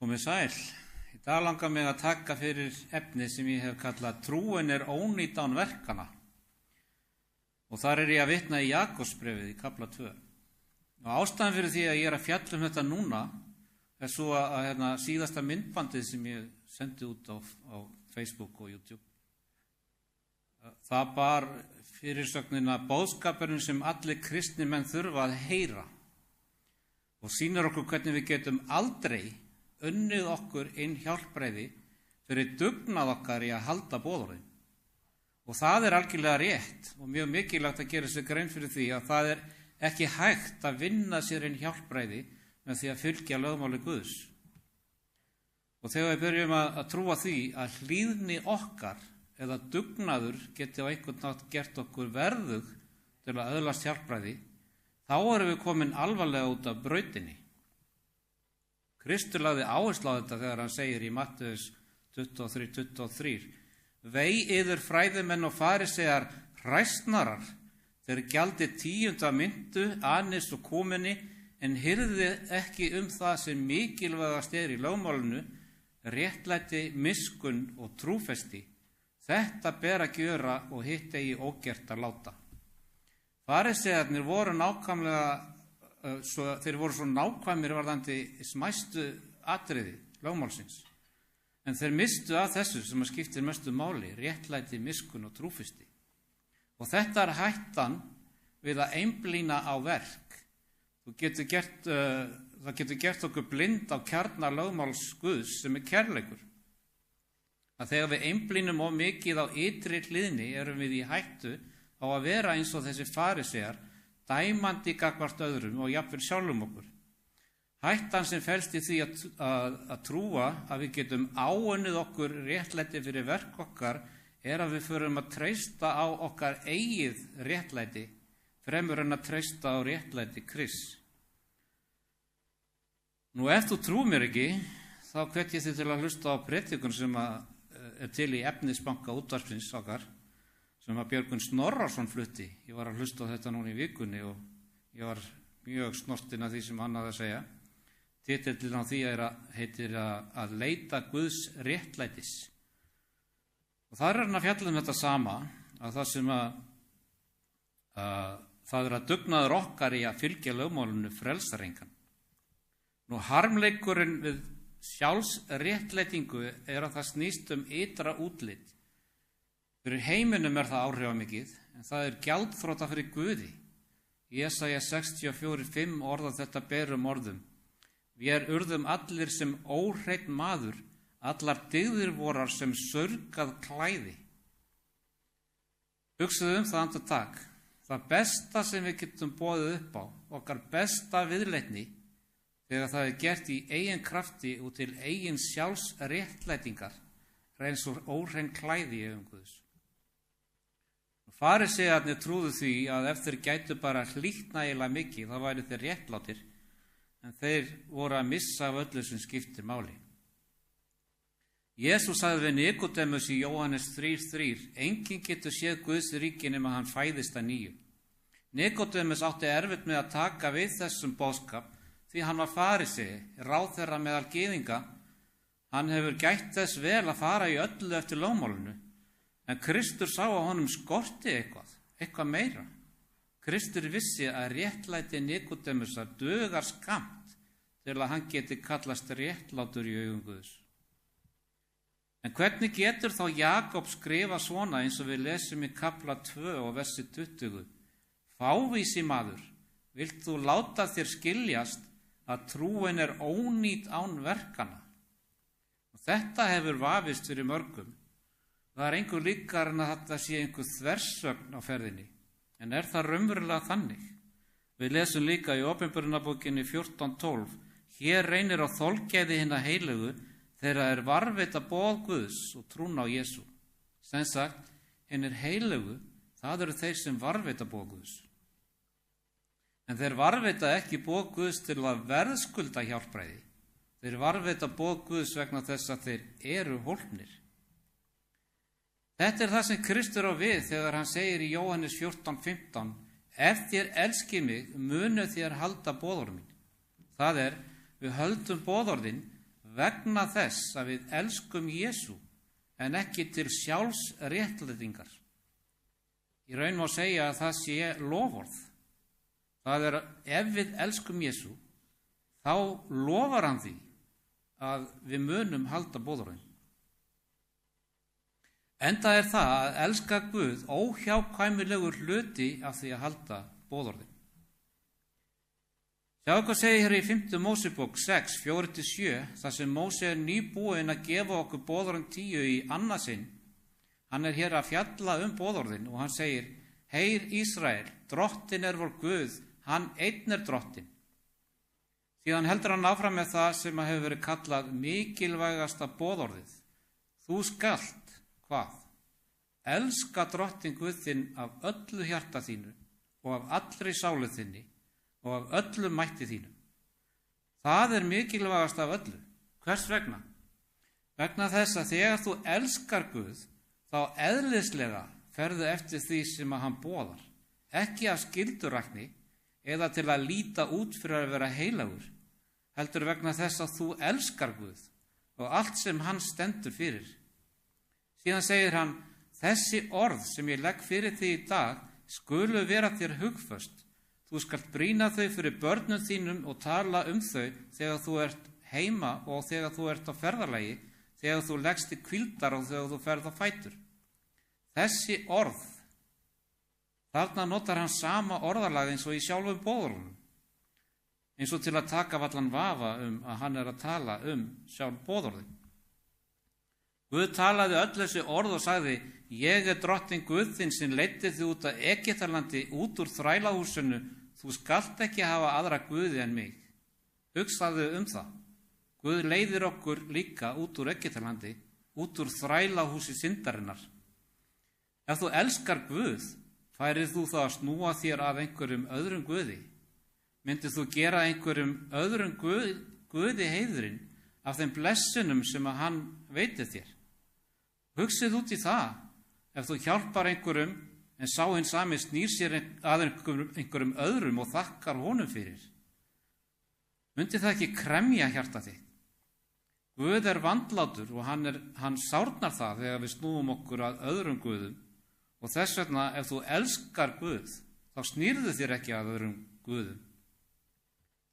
Komið sæl. Í dag langar mig að taka fyrir efni sem ég hef kallað trúin ónýt án verkana. Og þar ég að vitna í Jakobsbréfið í kafla 2. Og ástæðan fyrir því að ég að fjalla þetta núna svo að síðasta myndbandið sem ég sendi út á Facebook og YouTube. Það bar fyrirsögnina boðskapurinn sem allir kristni menn þurfa að heyra. Og sýnir okkur hvernig við getum aldrei unnið okkur inn hjálpræði fyrir dugnað okkar í að halda boðorðin. Og það algjörlega rétt og mjög mikilvægt að gera sér grein fyrir því að það ekki hægt að vinna sér inn hjálpræði með því að fylgja lögmáli Guðs. Og þegar við byrjum að trúa því að hlýðni okkar eða dugnaður geti á einhvern nátt gert okkur verðug til að öðlast hjálpræði, þá erum við komin alvarlega út af brautinni. Kristur lagði áherslu á þetta þegar hann segir í Mattheus 23:23: Vei yður fræðimenn og farisear hræsnarar, þeir gjaldið 10 myntu, anis og kúmeni, en hirðið ekki það sem mikilvægast í lögmálinu, réttlæti, miskunn og trúfesti. Þetta ber að gjöra og hitt eigi ógert að láta. Farisearnir voru þeir voru svo nákvæmir varðandi smæstu atriði lögmálsins. En þeir mistu af þessu sem skiptir mestu máli, réttlæti, miskunn og trúfesti. Og þetta hættan við að einblína á verk. Það getur gert okkur blind á kjarna lögmáls Guðs sem kærleikur. Að þegar við einblínum of mikið á ytri hliðni erum við í hættu á að vera eins og þessi farisear, dæmandi gagnvart öðrum og jafnvel sjálfum okkur. Hættan sem felst í því að trúa að við getum áunnið okkur réttlæti fyrir verk okkar að við förum að treysta á okkar eigið réttlæti fremur en að treysta á réttlæti Krists. Nú ef þú trúir mér ekki, þá hvet ég þig til að hlusta á predikun sem til í efnisbanka útvarpsins okkar, sem Björgvin Snorrason flutti. Ég var að hlusta á þetta núna í vikunni og ég var mjög snortinn af því sem hann hafði að segja. Titillinn á því heitir að leita Guðs réttlætis. Og þar hann að fjalla þetta sama, að það sem það að dugnaður okkar í að fylgja lögmálinu frelsarengan. Nú harmleikurinn við sjálfsréttlætingu að það snýst ytra útlit. Fyrir heiminum það áhrifamikið, en það gjaldþrota fyrir Guði. Jesaja 64:5 orðar þetta berum orðum: Vér urðum allir sem óhreinn maður, allar dygðir vorar sem saurgað klæði. Hugsaðu það andartak. Það besta sem við getum boðið upp á, okkar besta viðleitni, þegar það gert í eigin krafti og til eigin sjálfsréttlætingar, eins og óhrein klæði í augum Guðs. Farisearnir trúðu því að ef þeir gætu bara hlýtt nægilega mikið, þá væru þeir réttlátir, en þeir voru að missa af öllu sem skiptir máli. Jesús sagði við Nikodémus í Jóhannes 3:3: Enginn getur séð Guðs ríki nema hann fæðist að nýju. Nikodémus átti erfitt með að taka við þessum boðskap, því hann var farisei, ráðherra meðal gyðinga. Hann hefur gætt þess vel að fara í öllu eftir lögmálinu, en Kristur sá að honum skorti eitthvað meira. Kristur vissi að réttlæti Nikodémusar dugar skammt til að hann geti kallast réttlátur í augum Guðs. En hvernig getur þá Jakob skrifa svona eins og við lesum í kafla 2 og versi 20? Fávísi maður, vilt þú láta þér skiljast að trúin ónýt án verkana? Og þetta hefur vafist fyrir mörgum. Það engu líkar en að þetta sé einhver þversögn á ferðinni. En það raunverulega þannig? Við lesum líka í Opinberunarbókinni 14:12: Hér reynir á þolgæði hinna heilögu þegar varðveita boð Guðs og trún á Jesú. Sem sagt, hinir heilögu, það eru þeir sem varðveita boð Guðs. En þeir varðveita ekki boð Guðs til að verðskulda hjálpræði. Þeir varðveita boð Guðs vegna þess að þeir eru hólpnir. Þetta það sem Kristur á við þegar hann segir í Jóhannes 14:15: Ef þér elskið mig, munu þér halda boðorð mín. Það við höldum boðorðin vegna þess að við elskum Jesú en ekki til sjálfsréttlætingar. Í raun má segja að það sé loforð. Það ef við elskum Jesú, þá lofar hann því að við munum halda boðorðin. Enda það að elska Guð óhjákvæmilegur hluti af því að halda boðorðin. Sjáðu hvað segir hér í 5. Mósebók 6, 4-7, þar sem Móse nýbúinn að gefa okkur boðorðin 10 í annað sinn. Hann hér að fjalla boðorðin og hann segir: Heyr Ísrael, drottin vor Guð, hann einn drottin. Síðan heldur hann áfram með það sem hefur verið kallað mikilvægasta boðorðið. Þú skalt, hvað? Elska drottin Guð þinn af öllu hjarta þínu og af allri sálu þinni og af öllu mætti þínum. Það mikilvægast af öllu. Hvers vegna? Vegna þess að þegar þú elskar Guð, þá eðlislega ferðu eftir því sem að hann boðar, ekki af skyldurækni eða til að líta út fyrir að vera heilagur, heldur vegna þess að þú elskar Guð og allt sem hann stendur fyrir. Síðan segir hann: Þessi orð sem ég legg fyrir þig í dag skulu vera þér hugföst. Þú skalt brýna þau fyrir börnum þínum og tala þau þegar þú ert heima og þegar þú ert á ferðalagi, þegar þú leggst í hvíldar og þegar þú ferð á fætur. Þessi orð, þarna notar hann sama orðalag eins og í sjálfum boðorðunum, eins og til að taka allan vafa að hann að tala sjálf boðorðin. Guð talaði öll þessi orð og sagði: Ég drottin Guð þinn sem leiddi þig út af Egyptalandi, út úr þrælahúsinu. Þú skalt ekki hafa aðra guði en mig. Hugsaðu það. Guð leiðir okkur líka út úr Egyptalandi, út úr þrælahúsi syndarinnar. Ef þú elskar Guð, færið þú þá að snúa þér að einhverjum öðrum guði? Myndið þú gera einhverjum öðrum guði heiðurinn af þeim blessunum sem að hann veitir þér? Hugsið út í það. Ef þú hjálpar einhverjum en sá hinn sami snýr sér að einhverjum öðrum og þakkar honum fyrir, myndi það ekki kremja hjarta þitt? Guð vandlátur og hann sárnar það þegar við snúum okkur að öðrum guðum, og þess vegna ef þú elskar Guð, þá snýrðu þér ekki að öðrum guðum.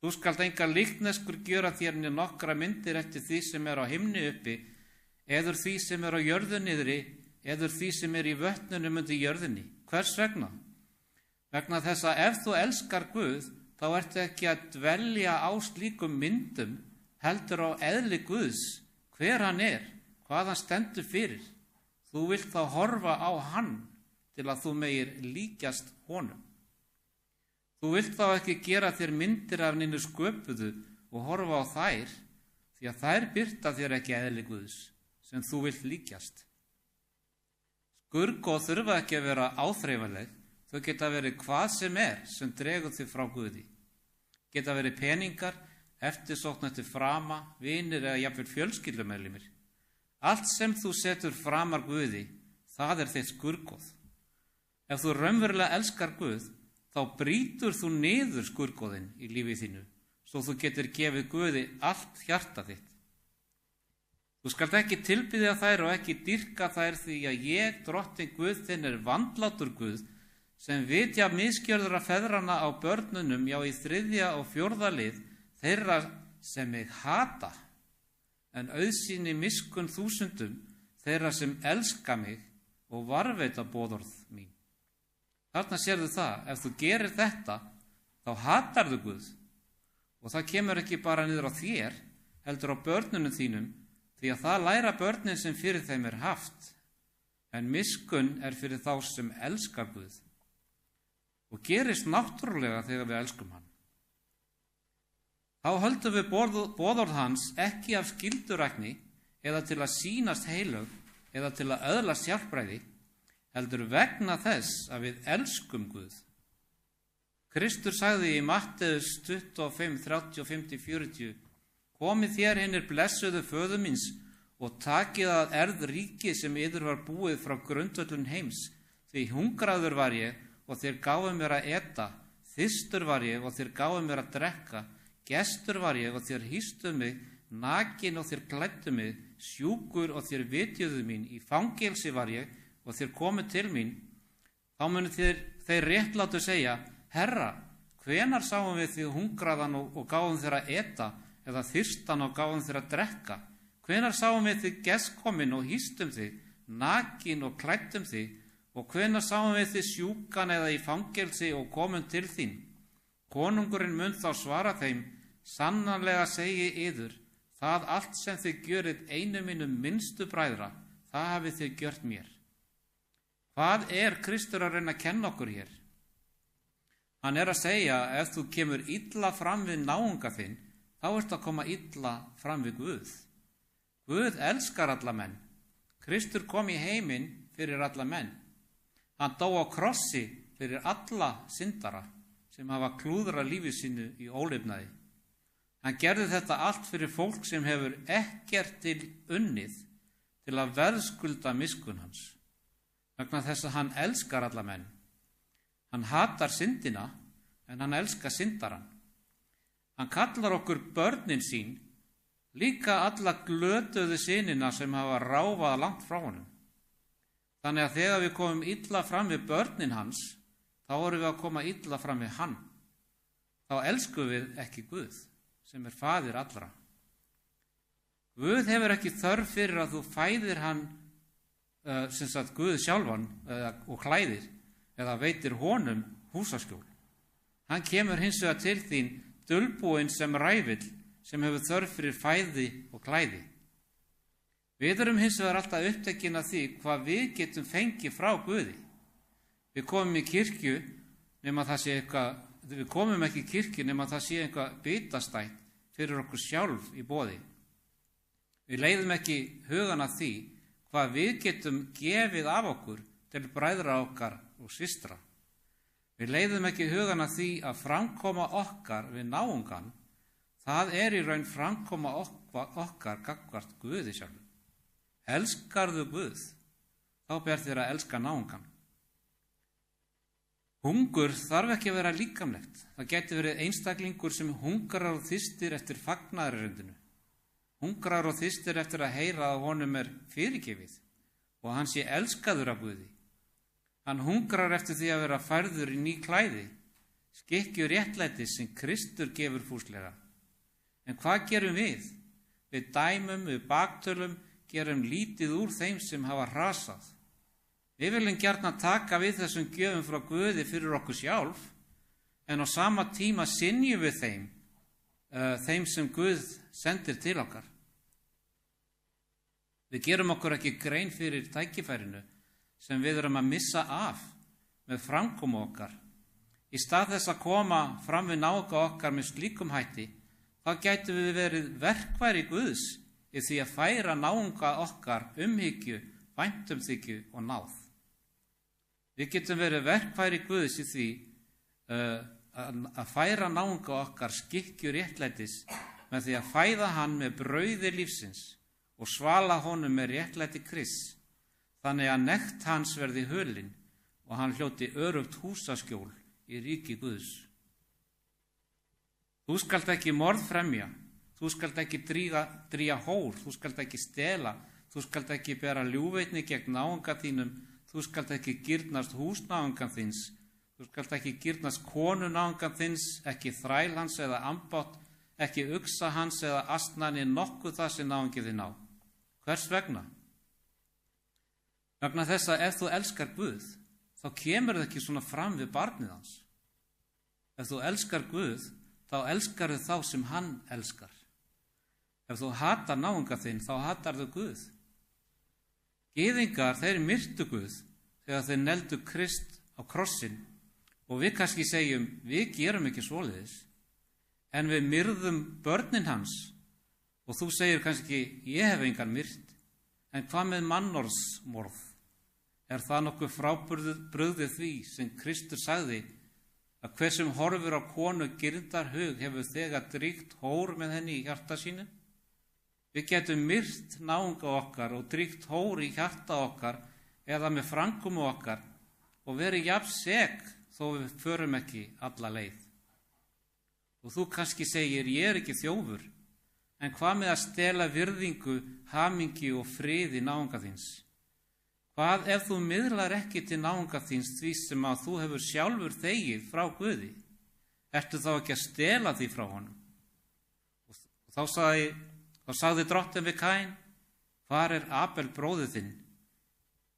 Þú skalt enga líkneskur gjöra þér né nokkra myndir eftir því sem á himni uppi, eður því sem á jörðu niðri, eður því sem í vötnunum undir jörðinni. Hvers vegna? Vegna þess að ef þú elskar Guð, þá ertu ekki að dvelja á slíkum myndum, heldur á eðli Guðs, hver hann hvað hann stendur fyrir. Þú vilt þá horfa á hann til að þú megir líkjast honum. Þú vilt þá ekki gera þér myndir af neinu sköpuðu og horfa á þær, því að þær birta þér ekki eðli Guðs, sem þú vilt líkjast. Skurgóð þurfa ekki að vera áþreifanleg, þau geta verið hvað sem dregur þig frá Guði. Geta verið peningar, eftirsókn eftir frama, vinir eða jafnvel fjölskyldumeðlimir. Allt sem þú setur framar Guði, það þitt skurgóð. Ef þú raunverulega elskar Guð, þá brýtur þú niður skurgóðin í lífi þínu, svo þú getur gefið Guði allt hjarta þitt. Þú skalt ekki tilbiðja þær og ekki dýrka þær, því að ég, drottin Guð þinn, vandlátur Guð, sem vitja misgjörðra feðrana á börnunum, já í 3. og 4. lið, þeirra sem mig hata, en auðsýni miskunn þúsundum þeirra sem elska mig og varveita boðorð mín. Þarna sérðu það, ef þú gerir þetta, þá hatarðu Guð, og það kemur ekki bara niður á þér, heldur á börnunum þínum, því að það læra börnin sem fyrir þeim haft, en miskunn fyrir þá sem elskar Guð, og gerist náttúrulega þegar við elskum hann. Þá höldum við boðorð hans ekki af skyldurækni eða til að sýnast heilög eða til að öðlast hjálpræði, heldur vegna þess að við elskum Guð. Kristur sagði í Matteus 25, 35-40: Komið þér hinir blessuðu föður míns og takið að ríki sem yður var búið frá grundvöllum heims, því hungraður var ég og þér gáfu mér að eta, þyrstur var ég og þér gáfu mér að drekka, gestur var ég og þér hýstu mig, nakin og þér klæddu mig, sjúkur og þér vitjuðu mín, í fangelsi var ég og þér komu til mín, þá munu þeir réttlátu segja, Herra, hvenar sáum við þig hungraðan og gáfum þér að eta, eða þyrstan og gáfum þér að drekka? Hvenar sáum við þig gestkomin og hýstum þig, nakin og klæddum þig, og hvenar sáum við þig sjúkan eða í fangelsi og komum til þín? Konungurinn mun þá svara þeim, sannanlega segi yður, það allt sem þið gjörið einu mínum minnstu bræðra, það hafið þið gjört mér. Hvað Kristur að reyna að kenna okkur hér? Hann að segja, ef þú kemur illa fram við náunga þinn, þá ertu að koma illa fram við Guð. Guð elskar alla menn. Kristur kom í heiminn fyrir alla menn. Hann dó á krossi fyrir alla syndara sem hafa klúðrað lífi sínu í ólifnaði. Hann gerði þetta allt fyrir fólk sem hefur ekkert til unnið til að verðskulda miskunn hans. Vegna þess að hann elskar alla menn. Hann hatar syndina, en hann elskar syndaran. Hann kallar okkur börnin sín, líka alla glötuðu synina sem hafa ráfað langt frá honum. Þannig að þegar við komum illa fram við börnin hans, þá erum við að koma illa fram við hann. Þá elskum við ekki Guð, sem faðir allra. Guð hefur ekki þörf fyrir að þú fæðir hann, Guð sjálfan og klæðir, eða veitir honum húsaskjól. Hann kemur hins vegar til þín dulbúinn sem ræfill sem hefur þörf fyrir fæði og klæði. Við erum hins vegar alltaf upptekin af því hvað við getum fengið frá Guði. Við komum í kirkju nema það sé eitthvað, við komum ekki í kirkju nema það sé eitthvað bitastætt fyrir okkur sjálf í boði. Við leiðum ekki hugan að því hvað við getum gefið af okkur til bræðra okkar og systra. Við leiðum ekki hugan að því að framkoma okkar við náungan, það í raun framkoma okkar gagnvart Guði sjálfum. Elskarðu Guð, þá ber þér að elska náungan. Hungur þarf ekki að vera líkamlegt. Það gæti verið einstaklingur sem hungrar og þyrstir eftir fagnaðarerindinu. Hungrar og þyrstir eftir að heyra að honum fyrirgefið og hann sé elskaður af Guði. Hann hungrar eftir því að vera færður í ný klæði, skikkju réttlætis sem Kristur gefur fúslega. En hvað gerum við? Við dæmum, við baktölum, gerum lítið úr þeim sem hafa hrasað. Við viljum gjarnan taka við þessum gjöfum frá Guði fyrir okkur sjálf, en á sama tíma synjum við þeim sem Guð sendir til okkar. Við gerum okkur ekki grein fyrir tækifærinu sem við erum að missa af með framkomu okkar. Í stað þess að koma fram við náunga okkar með slíkum hætti, þá gætum við verið verkfæri Guðs í því að færa náunga okkar umhyggju, væntumþykju og náð. Við getum verið verkfæri Guðs í því að færa náunga okkar skikkju réttlætis með því að fæða hann með brauði lífsins og svala honum með réttlæti Krists, þannig að nekt hans verði hulin og hann hljóti örugt húsaskjól í ríki Guðs. Þú skalt ekki morð fremja, þú skalt ekki dríga hór, þú skalt ekki stela, þú skalt ekki bera ljúfeitni gegn náunga þínum, þú skalt ekki girnast hús náungan þins, þú skalt ekki girnast konu náungan þins, ekki þræl hans eða ambátt, ekki uxa hans eða astnani nokkuð það sem náungi þinn á. Hvers vegna? Vegna þess að ef þú elskar Guð, þá kemur það ekki svona fram við barnið hans. Ef þú elskar Guð, þá elskar þau þá sem hann elskar. Ef þú hatar náunga þinn, þá hatar þau Guð. Gyðingar, þeir myrtu Guð þegar þeir neldu Krist á krossin og við kannski segjum, við gerum ekki svoleiðis, en við myrðum börnin hans og þú segir kannski, ég hef engan myrt, en hvað með mannorðsmorð? Það nokkuð frábrugðið því sem Kristur sagði að hver sem horfir á konu girndar hug hefur þegar dríkt hór með henni í hjarta sínu? Við getum myrt náunga okkar og dríkt hór í hjarta okkar eða með framkomu okkar og verið jafn sek þó við förum ekki alla leið. Og þú kannski segir, ég ekki þjófur, En hvað með að stela virðingu, hamingju og friði náunga þíns? Hvað ef þú miðlar ekki til náunga þíns því sem að þú hefur sjálfur þegið frá Guði? Ertu þá ekki að stela því frá honum? Og þá sagði drottinn við Kain, hvar er Abel bróðir þinn?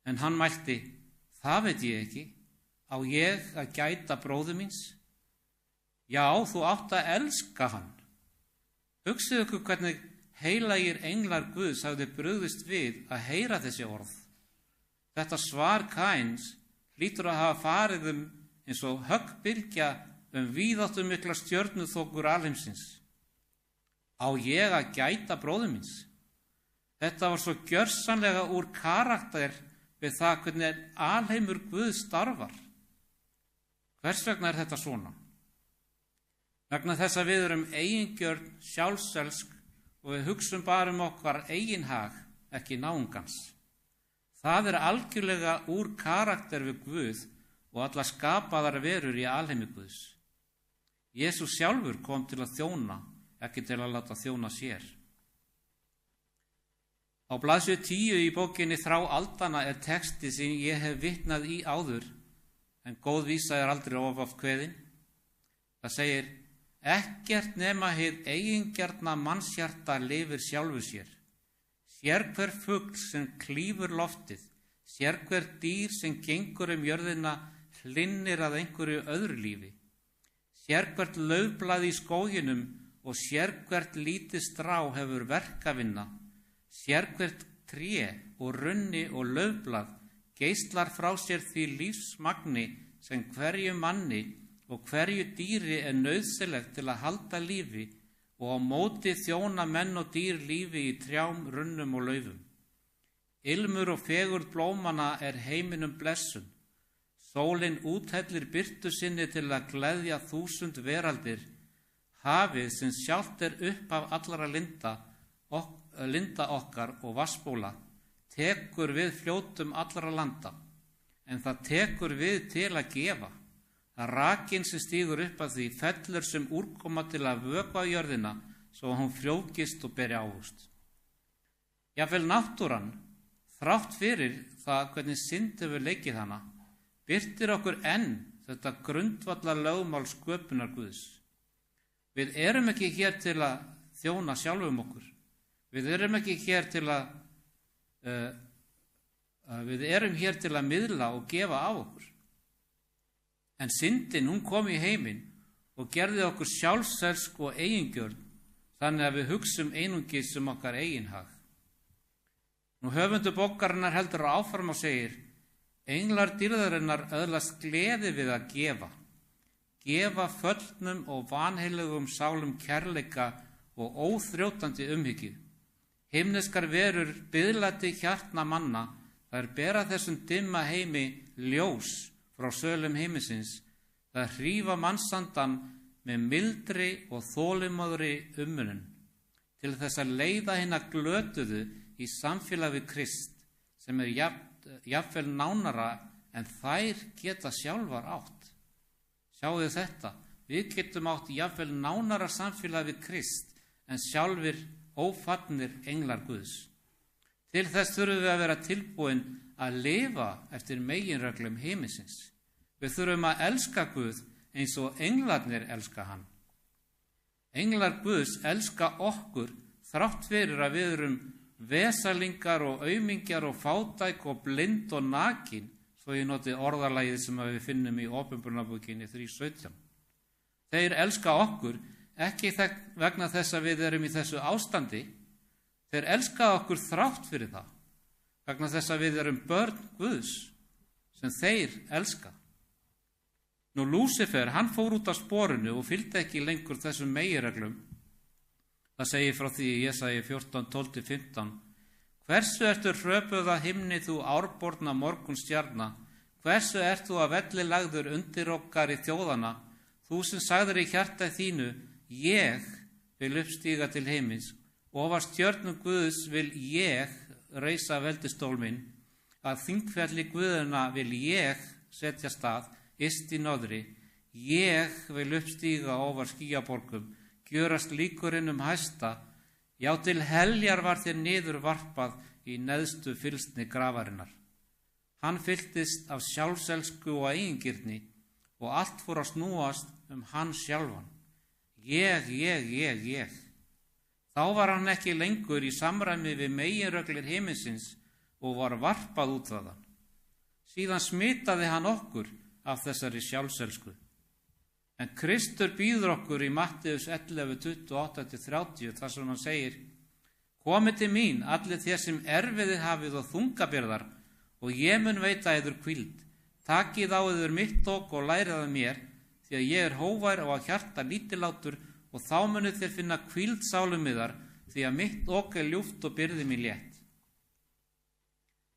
En hann mælti, það veit ég ekki, á ég að gæta bróður míns? Já, þú átt að elska hann. Hugsið ykkur hvernig heilagir englar Guðs hafði brugðist við að heyra þessi orð. Þetta svar Kains hlýtur að hafa farið eins og höggbylgja víðáttumikla stjörnuþokur alheimsins. Á ég að gæta bróður míns? Þetta var svo gjörsamlega úr karakter við það hvernig alheimur Guðs starfar. Hvers vegna er þetta svona? Vegna þess að við erum eigingjörn, sjálfselsk og við hugsum bara okkar eigin hag, ekki náungans. Það er algjörlega úr karakter við Guð og alla skapaðar verur í alheimi Guðs. Jesús sjálfur kom til að þjóna, ekki til að láta þjóna sér. Á blaðsíðu 10 í bókinni Þrá aldanna er texti sem ég hef vitnað í áður, en góð vísa er aldrei oft kveðin. Það segir, ekkert nema hið eigingjarna mannshjarta lifir sjálfu sér. Sérhver fugl sem klífur loftið, sérhver dýr sem gengur jörðina hlynnir að einhverju öðru lífi. Sérhvert laufblað í skóginum og sérhvert lítið strá hefur verk að vinna. Sérhvert tré og runni og laufblað geislar frá sér því lífsmagni sem hverju manni og hverju dýri er nauðsynlegt til að halda lífi og á móti þjóna menn og dýr lífi í trjám, runnum og laufum. Ilmur og fegurð blómanna er heiminum blessun. Sólin úthellir birtu sinni til að gleðja 1000 veraldir. Hafið sem sjálft er uppaf allra linda okkar og vatnsbóla, tekur við fljótum allra landa, en það tekur við til að gefa. Það rakinn sem stígur upp að því fellur sem úrkoma til að vökva jörðina svo að hún frjókist og beri ávöxt. Jafnvel náttúran, þrátt fyrir það hvernig synd hefur leikið hana, birtir okkur enn þetta grundvallar lögmál sköpunar Guðs. Við erum ekki hér til að þjóna sjálfum okkur. Við erum hér til að miðla og gefa af okkur. En syndin, hún kom í heiminn og gerði okkur sjálfselsk og eigingjörn, þannig að við hugsum einungis okkar eigin hag. Nú höfundur bókarinnar heldur áfram og segir, englar dýrðarinnar öðlast gleði við að gefa föllnum og vanheilugum sálum kærleika og óþrjótandi umhyggju. Himneskar verur biðlati hjartna manna, þær bera þessum dimma heimi ljós frá sölum heimisins, það hrífa mannsandan með mildri og þolinmóðri umönnun, til þess að leiða hina glötuðu í samfélag við Krist, sem jafnvel nánara en þær geta sjálfar átt. Sjáðu þetta, við getum átt jafnvel nánara samfélag við Krist, en sjálfur ófallnir englar Guðs. Til þess þurfum við að vera tilbúin að lifa eftir meginreglum heimisins. Við þurfum að elska Guð eins og englarnir elska hann. Englar Guðs elska okkur þrátt fyrir að við erum vesalingar og aumingjar og fátæk og blind og nakin, svo ég noti orðalagið sem við finnum í Opinberunarbókinni 3:17. Þeir elska okkur ekki vegna þess að við erum í þessu ástandi, þeir elska okkur þrátt fyrir það, vegna þess að við erum börn Guðs sem þeir elska. Nú Lúsifer, hann fór út af sporinu og fylgdi ekki lengur þessum meginreglum. Það segir frá því í Jesaja 14:12-15. Hversu ertu hröpuð að himni þú árborna morgunstjarna? Hversu ert þú að velli lagður undir okkar í þjóðana? Þú sem sagðir í hjarta þínu, ég vil uppstíga til heimins, og af stjörnum Guðs vil ég reisa veldistól minn, að þingfjalli Guðuna vil ég setja stað, yst í norðri, ég vil uppstíga ofar skýjaborgum, gjörast líkurinn hæsta, Já, til heljar var þér niður varpað í neðstu fylsni grafarinnar. Hann fylltist af sjálfselsku og eigingirni og allt fór að snúast hann sjálfan. Ég. Þá var hann ekki lengur í samræmi við meginreglur himinsins og var varpað út þaðan. Síðan smitaði hann okkur af þessari sjálfselsku. En Kristur býður okkur í Matteus 11:28-30 þar sem hann segir: Komið til mín, allir þér sem erfiðið hafið og þungabyrðar, og ég mun veita yður hvíld. Takið á yður mitt ok og lærið af mér, því að ég hógvær og að hjarta lítillátur, og þá munið þér finna hvíld sálum yðar, því að mitt ok ljúft og byrði mér létt.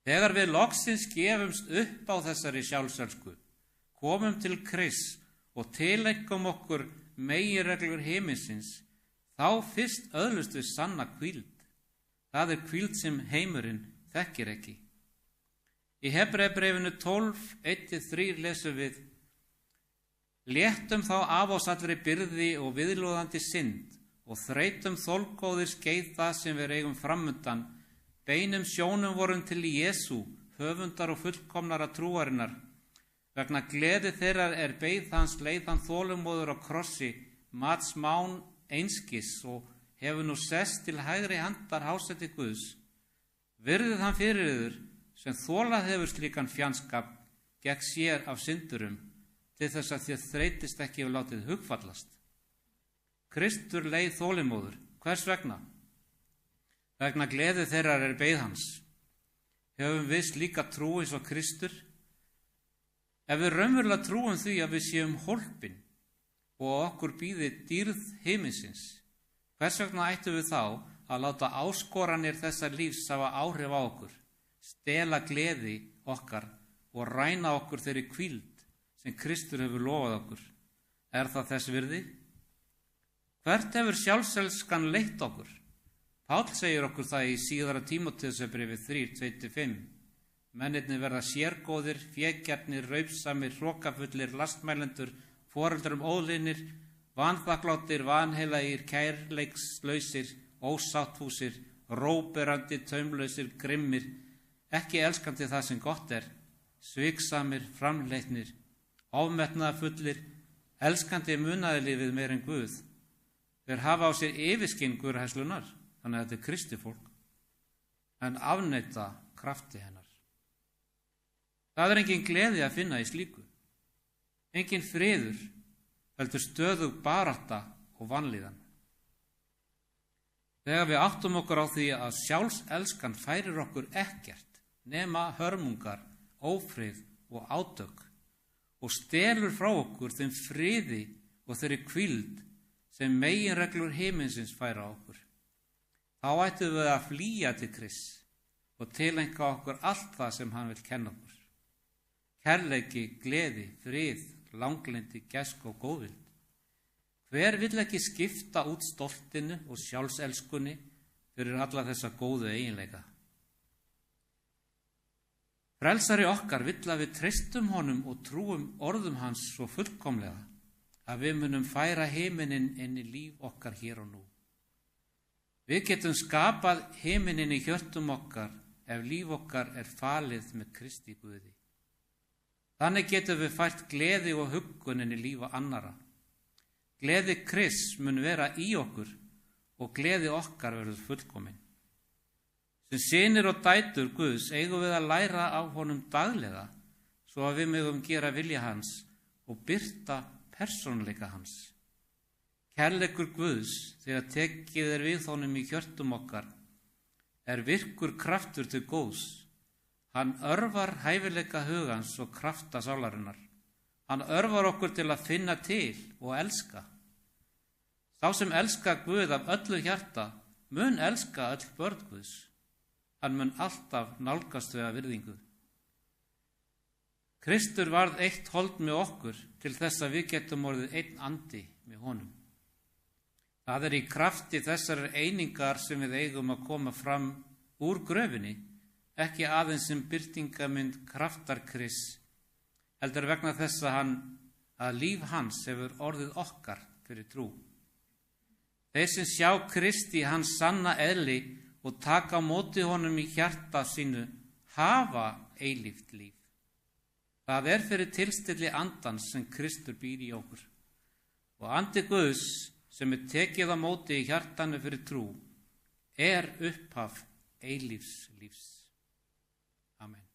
Þegar við loksins gefumst upp á þessari sjálfselsku, komum til Krists og tileinkum okkur meginreglur himinsins, þá fyrst öðlust við sanna hvíld. Það hvíld sem heimurinn þekkir ekki. Í Hebreabréfinu 12:1-3 lesum við: Léttum þá af oss allri byrði og viðlóðandi synd og þreytum þolgóðir skeið það sem við eigum framundan, beinum sjónum vorum til Jesú, höfundar og fullkomnara trúarinnar. Vegna gleði þeirra beið hans leið hann þolumóður á krossi, mat smán einskis og hefur nú sest til hægri handar hásæti Guðs. Virðið hann fyrir yður sem þolað hefur slíkan fjandskap gegn sér af syndurum, til þess að þér þreytist ekki og látið hugfallast. Kristur leið þolinmóður. Hvers vegna? Vegna gleði þeirra beið hans. Höfum við slíka trú eins og Kristur? Ef við raunverulega trúum því að við séum hólpin og okkur býði dýrð himinsins, hvers vegna ættum við þá að láta áskoranir þessa lífs hafa áhrif á okkur, stela gleði okkar og ræna okkur þeirri hvíld sem Kristur hefur lofað okkur? Er það þess virði? Hvert hefur sjálfselskan leitt okkur? Páll segir okkur það í síðara Tímóteusarbréfi 3:2-5. Mennirnir verða sérgóðir, fégjarnir, raupsamir, hrokafullir, lastmælendur, foreldrum óðlinir, vanþakklátir, vanheilagir, kærleikslausir, ósáttfúsir, róberandi, taumlausir, grimmir, ekki elskandi það sem gott er, sviksamir, framleitnir, ofmetnaðarfullir, elskandi munaðarlífið meir en Guð. Þeir hafa á sér yfirskinn guðræðslunar, þannig að þetta er Kristifólk, en afneita krafti hennar. Það er engin gleði að finna í slíku, engin friður, heldur stöðug barátta og vanlíðan. Þegar við áttum okkur á því að sjálfselskan færir okkur ekkert nema hörmungar, ófrið og átök og stelur frá okkur þeim friði og þeirri hvíld sem meginreglur himinsins færa okkur, þá ættum við að flýja til Krists og tileinka okkur allt það sem hann vil kenna okkur. Kærleiki, gleði, frið, langlindi, gæsku og góðvild. Hver vill ekki skipta út stoltinu og sjálfselskunni fyrir alla þessa góðu eiginleika? Frelsari okkar vill að við treystum honum og trúum orðum hans svo fullkomlega að við munum færa himininn inn í líf okkar hér og nú. Við getum skapað himininn í hjörtum okkar ef líf okkar falið með Kristi Guði. Þannig getum við fært gleði og huggun inn í lífa annara. Gleði Krists mun vera í okkur og gleði okkar verður fullkomin. Sem synir og dætur Guðs eigum við að læra af honum daglega svo að við megum gera vilja hans og birta persónuleika hans. Kærleikur Guðs, þegar tekið við honum í hjörtum okkar, virkur kraftur til góðs. Hann örvar hæfileika hugans og krafta sálarinnar. Hann örvar okkur til að finna til og elska. Sá sem elska Guð af öllu hjarta mun elska öll börn Guðs. Hann mun alltaf nálgast við að virðingu. Kristur varð eitt hold með okkur til þess að við getum orðið einn andi með honum. Það í krafti þessar einingar sem við eigum að koma fram úr gröfinni, ekki aðeins sem birtingamynd kraftar Krists, heldur vegna þess að líf hans hefur orðið okkar fyrir trú. Þeir sem sjá Kristi hans sanna eðli og taka á móti honum í hjarta sínu hafa eilíft líf. Það fyrir tilstilli andans sem Kristur býr í okkur. Og andi Guðs sem tekið á móti í hjartanu fyrir trú upphaf eilífs lífs. Amen.